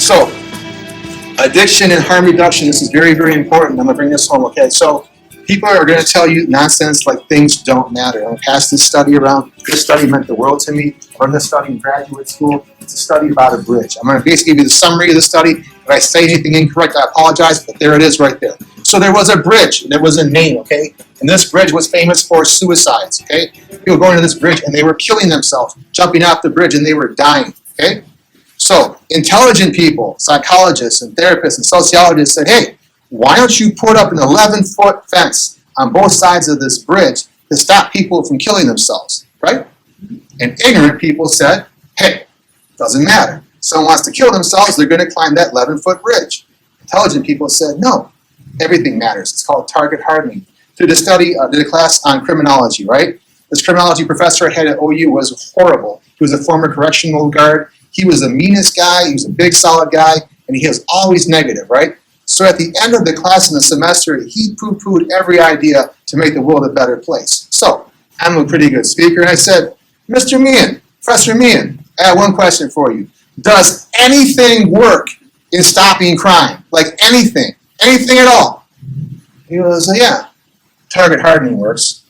So, addiction and harm reduction, this is very, very important. I'm going to bring this home, okay? So, people are going to tell you nonsense like things don't matter. I'm passed this study around. This study meant the world to me. I learned this study in graduate school. It's a study about a bridge. I'm going to basically give you the summary of the study. If I say anything incorrect, I apologize, but there it is right there. So there was a bridge, and there was a name, okay? And this bridge was famous for suicides, okay? People going to this bridge, and they were killing themselves, jumping off the bridge, and they were dying, okay? So intelligent people, psychologists and therapists and sociologists said, hey, why don't you put up an 11-foot fence on both sides of this bridge to stop people from killing themselves, right? And ignorant people said, hey, doesn't matter. Someone wants to kill themselves, they're going to climb that 11-foot bridge. Intelligent people said, no, everything matters. It's called target hardening. Did a class on criminology, right? This criminology professor I had at OU was horrible. He was a former correctional guard. He was the meanest guy. He was a big, solid guy, and he was always negative, right? So at the end of the class in the semester, he poo-pooed every idea to make the world a better place. So I'm a pretty good speaker, and I said, Mr. Meehan, Professor Meehan, I have one question for you. Does anything work in stopping crime? Like anything? Anything at all? He goes, yeah, target hardening works.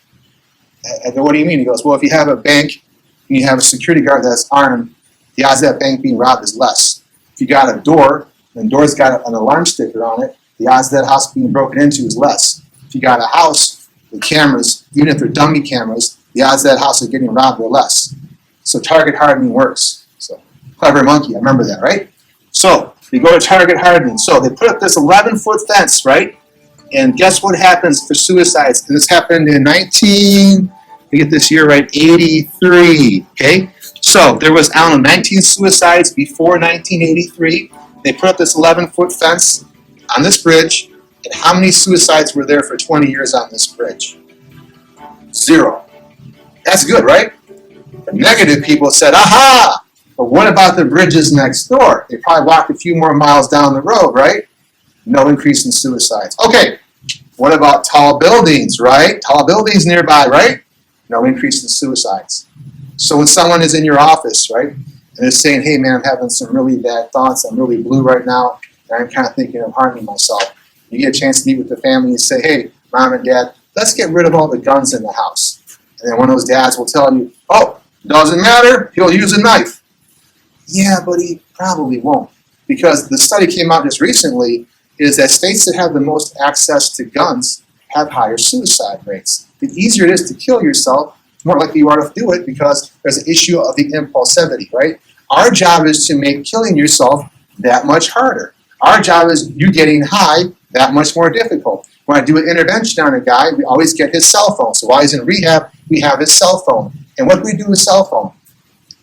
I go, what do you mean? He goes, well, if you have a bank and you have a security guard that's armed, the odds of that bank being robbed is less. If you got a door, and the door's got an alarm sticker on it, the odds of that house being broken into is less. If you got a house with cameras, even if they're dummy cameras, the odds of that house is getting robbed are less. So target hardening works. So clever monkey, I remember that, right? So we go to target hardening. So they put up this 11-foot fence, right? And guess what happens for suicides? And this happened in 83, okay? So there was, 19 suicides before 1983. They put up this 11-foot fence on this bridge, and how many suicides were there for 20 years on this bridge? 0. That's good, right? The negative people said, aha! But what about the bridges next door? They probably walked a few more miles down the road, right? No increase in suicides. Okay, what about tall buildings, right? Tall buildings nearby, right? No increase in suicides. So when someone is in your office, right, and they're saying, hey man, I'm having some really bad thoughts, I'm really blue right now, and I'm kind of thinking of harming myself. You get a chance to meet with the family and say, hey, mom and dad, let's get rid of all the guns in the house. And then one of those dads will tell you, oh, doesn't matter, he'll use a knife. Yeah, but he probably won't. Because the study came out just recently, is that states that have the most access to guns have higher suicide rates. The easier it is to kill yourself, the more likely you are to do it because there's an issue of the impulsivity, right? Our job is to make killing yourself that much harder. Our job is you getting high that much more difficult. When I do an intervention on a guy, we always get his cell phone. So while he's in rehab, we have his cell phone. And what do we do with cell phone?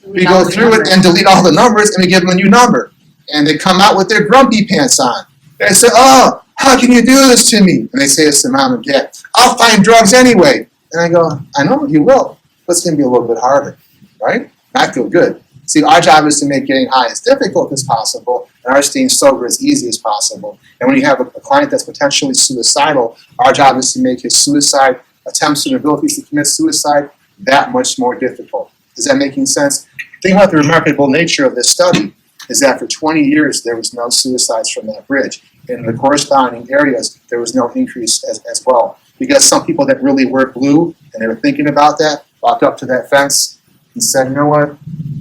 We go through it and delete all the numbers and we give them a new number. And they come out with their grumpy pants on. They say, oh, how can you do this to me? And they say it's to mom and dad. I'll find drugs anyway. And I go, I know you will, but it's going to be a little bit harder, right? I feel good. See, our job is to make getting high as difficult as possible and our staying sober as easy as possible. And when you have a client that's potentially suicidal, our job is to make his suicide attempts and abilities to commit suicide that much more difficult. Is that making sense? The thing about the remarkable nature of this study is that for 20 years there was no suicides from that bridge. In the corresponding areas, there was no increase as well. Because some people that really were blue and they were thinking about that walked up to that fence and said, you know what,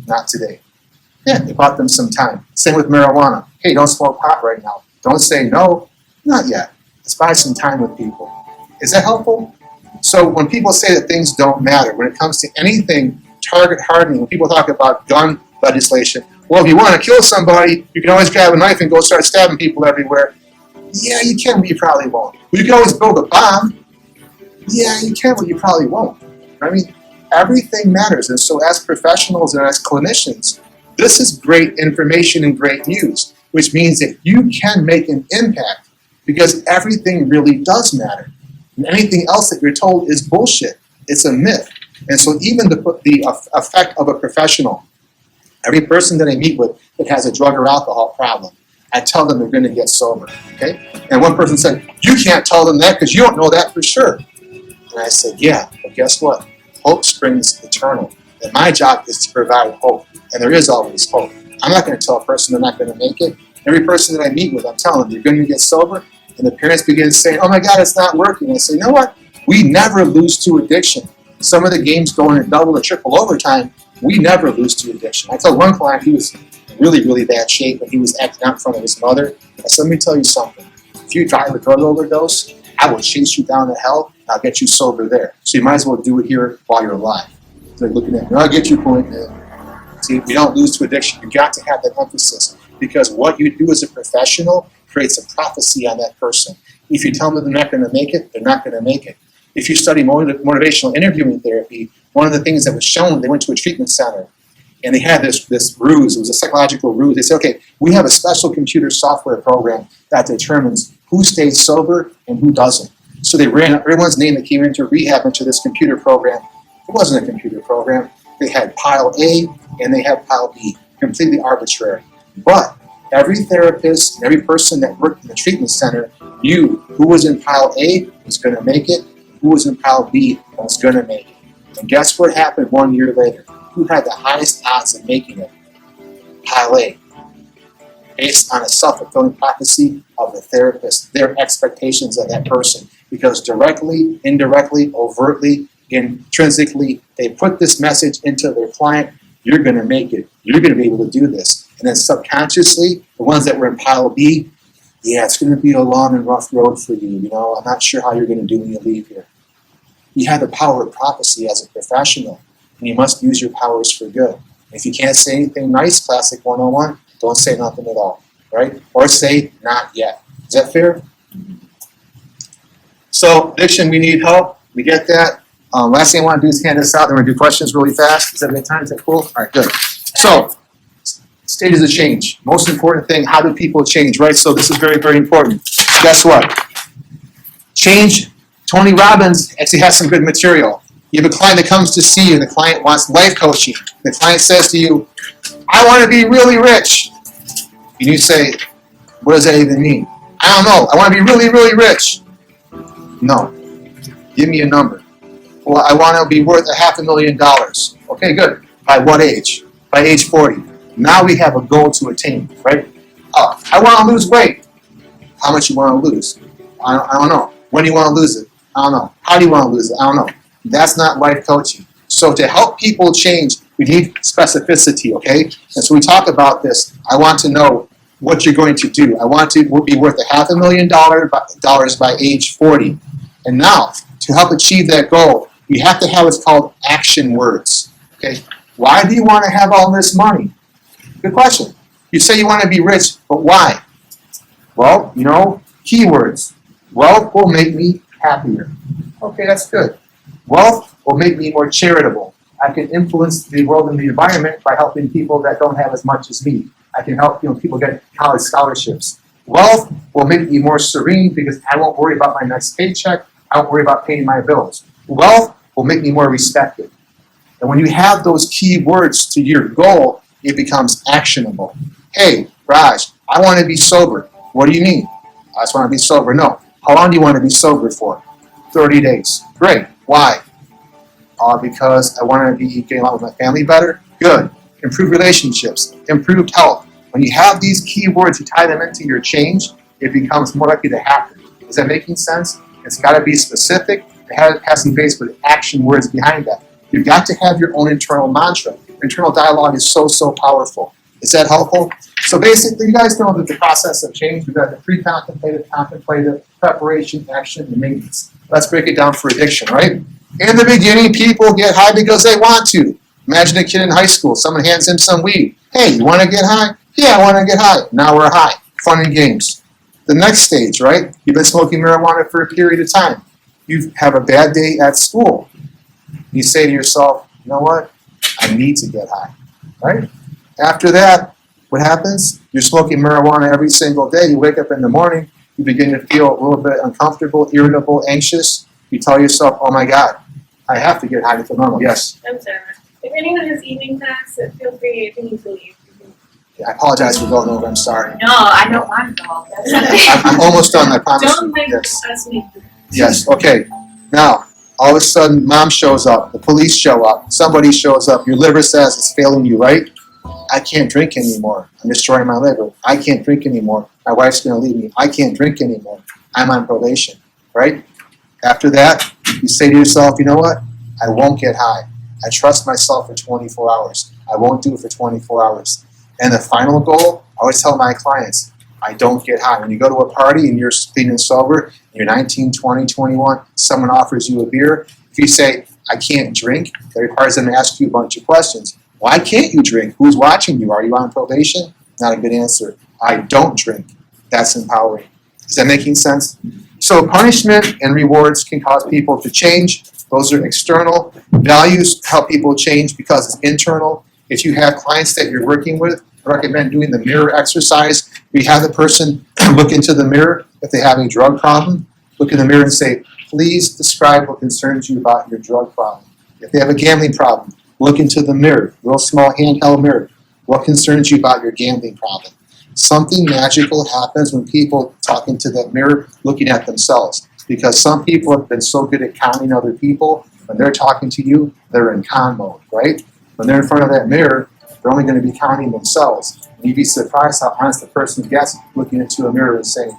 not today. Yeah, it bought them some time. Same with marijuana. Hey, don't smoke pot right now. Don't say no, not yet. Let's buy some time with people. Is that helpful? So when people say that things don't matter, when it comes to anything target hardening, when people talk about gun legislation, well, if you want to kill somebody, you can always grab a knife and go start stabbing people everywhere. Yeah, you can, but you probably won't. Well, you can always build a bomb. Yeah, you can, but you probably won't. I mean, everything matters. And so as professionals and as clinicians, this is great information and great news, which means that you can make an impact because everything really does matter. And anything else that you're told is bullshit. It's a myth. And so even the effect of a professional, every person that I meet with that has a drug or alcohol problem, I tell them they're going to get sober, okay? And one person said, you can't tell them that because you don't know that for sure. And I said, yeah, but guess what? Hope springs eternal. And my job is to provide hope. And there is always hope. I'm not going to tell a person they're not going to make it. Every person that I meet with, I'm telling them, you're going to get sober. And the parents begin saying, oh my God, it's not working. I say, you know what? We never lose to addiction. Some of the games going in double or triple overtime, we never lose to addiction. I told one client he was in really, really bad shape and he was acting out in front of his mother. I said, let me tell you something. If you die of a drug overdose, I will chase you down to hell and I'll get you sober there. So you might as well do it here while you're alive. They're looking at me, I'll get your point, man. See, we don't lose to addiction. You got to have that emphasis because what you do as a professional creates a prophecy on that person. If you tell them they're not going to make it, they're not going to make it. If you study motivational interviewing therapy, one of the things that was shown, they went to a treatment center and they had this ruse. It was a psychological ruse. They said, okay, we have a special computer software program that determines who stays sober and who doesn't. So they ran everyone's name that came into rehab into this computer program. It wasn't a computer program. They had pile A and they had pile B, completely arbitrary. But every therapist and every person that worked in the treatment center knew who was in pile A was going to make it, who was in pile B was going to make it. And guess what happened 1 year later? Who had the highest odds of making it? Pile A. Based on a self-fulfilling prophecy of the therapist, their expectations of that person. Because directly, indirectly, overtly, intrinsically, they put this message into their client, you're going to make it. You're going to be able to do this. And then subconsciously, the ones that were in pile B, yeah, it's going to be a long and rough road for you. You know, I'm not sure how you're going to do when you leave here. You have the power of prophecy as a professional, and you must use your powers for good. If you can't say anything nice, Classic 101, don't say nothing at all, right? Or say, not yet. Is that fair? So, addiction, we need help. We get that. Last thing I want to do is hand this out. Then we're going to do questions really fast. Is that make time? Is that cool? All right, good. So, stages of change. Most important thing, how do people change, right? So this is very, very important. Guess what? Change. Tony Robbins actually has some good material. You have a client that comes to see you, and the client wants life coaching. The client says to you, I want to be really rich. And you say, what does that even mean? I don't know. I want to be really, really rich. No. Give me a number. Well, I want to be worth $500,000. Okay, good. By what age? By age 40. Now we have a goal to attain, right? I want to lose weight. How much you want to lose? I don't know. When do you want to lose it? I don't know. How do you want to lose it? I don't know. That's not life coaching. So to help people change, we need specificity, okay? And so we talk about this. I want to know what you're going to do. I want to be worth $500,000 by age 40. And now, to help achieve that goal, we have to have what's called action words, okay? Why do you want to have all this money? Good question. You say you want to be rich, but why? Well, you know, keywords. Wealth will make me happier. Okay, that's good. Wealth will make me more charitable. I can influence the world and the environment by helping people that don't have as much as me. I can help people get college scholarships. Wealth will make me more serene because I won't worry about my next paycheck. I won't worry about paying my bills. Wealth will make me more respected. And when you have those key words to your goal, it becomes actionable. Hey, Raj, I want to be sober. What do you mean? I just want to be sober. No. How long do you want to be sober for? 30 days. Great. Why? Because I want to be getting along with my family better. Good. Improve relationships. Improved health. When you have these key words, you tie them into your change, it becomes more likely to happen. Is that making sense? It's got to be specific. It has to be based with action words behind that. You've got to have your own internal mantra. Internal dialogue is so, so powerful. Is that helpful? So basically, you guys know that the process of change, we've got the pre-contemplative, contemplative, preparation, action, and maintenance. Let's break it down for addiction, right? In the beginning, people get high because they want to. Imagine a kid in high school. Someone hands him some weed. Hey, you want to get high? Yeah, I want to get high. Now we're high. Fun and games. The next stage, right? You've been smoking marijuana for a period of time. You have a bad day at school. You say to yourself, you know what? I need to get high, right? After that, what happens? You're smoking marijuana every single day. You wake up in the morning. You begin to feel a little bit uncomfortable, irritable, anxious. You tell yourself, oh my God, I have to get high to feel normal. Yes? I'm sorry. If anyone has evening class, feel free if you need to leave. I apologize for going over. I'm sorry. No, I don't want to go. That's okay. I'm almost done, I promise. Don't make Yes. us make Yes, okay. Now, all of a sudden, mom shows up. The police show up. Somebody shows up. Your liver says it's failing you, right? I can't drink anymore. I'm destroying my liver. I can't drink anymore. My wife's going to leave me. I can't drink anymore. I'm on probation, right? After that, you say to yourself, you know what? I won't get high. I trust myself for 24 hours. I won't do it for 24 hours. And the final goal, I always tell my clients, I don't get high. When you go to a party and you're clean and sober, and you're 19, 20, 21, someone offers you a beer. If you say, I can't drink, that requires them to ask you a bunch of questions. Why can't you drink? Who's watching you? Are you on probation? Not a good answer. I don't drink. That's empowering. Is that making sense? So punishment and rewards can cause people to change. Those are external. Values help people change because it's internal. If you have clients that you're working with, I recommend doing the mirror exercise. We have the person look into the mirror if they have a drug problem. Look in the mirror and say, please describe what concerns you about your drug problem. If they have a gambling problem, look into the mirror, real small handheld mirror. What concerns you about your gambling problem? Something magical happens when people talk into that mirror looking at themselves. Because some people have been so good at conning other people, when they're talking to you, they're in con mode, right? When they're in front of that mirror, they're only going to be conning themselves. And you'd be surprised how honest the person gets looking into a mirror and saying,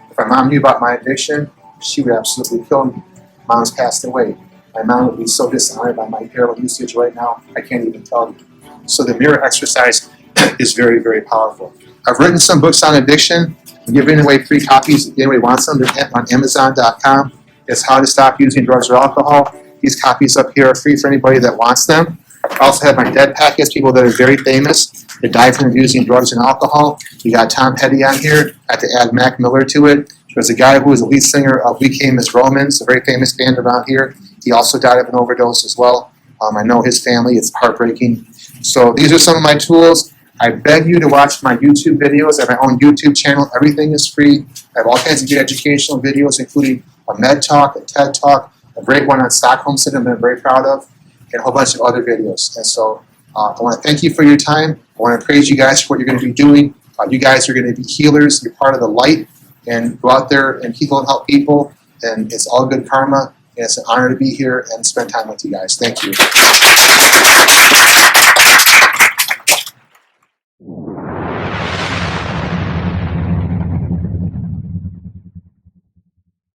if my mom knew about my addiction, she would absolutely kill me. Mom's passed away. My mom would be so dishonored by my heroin usage right now, I can't even tell you. So the mirror exercise is very, very powerful. I've written some books on addiction. I'm giving away free copies if anybody wants them. They're on Amazon.com. It's How to Stop Using Drugs or Alcohol. These copies up here are free for anybody that wants them. I also have my dead packets, people that are very famous that died from abusing drugs and alcohol. We got Tom Petty on here. I had to add Mac Miller to it. There's a guy who was the lead singer of We Came as Romans, a very famous band around here. He also died of an overdose as well. I know his family. It's heartbreaking. So these are some of my tools. I beg you to watch my YouTube videos. I have my own YouTube channel. Everything is free. I have all kinds of good educational videos, including a Med Talk, a TED Talk, a great one on Stockholm Syndrome that I'm very proud of, and a whole bunch of other videos. And so I want to thank you for your time. I want to praise you guys for what you're going to be doing. You guys are going to be healers. You're part of the light. And go out there and heal and help people. And it's all good karma. And it's an honor to be here and spend time with you guys. Thank you.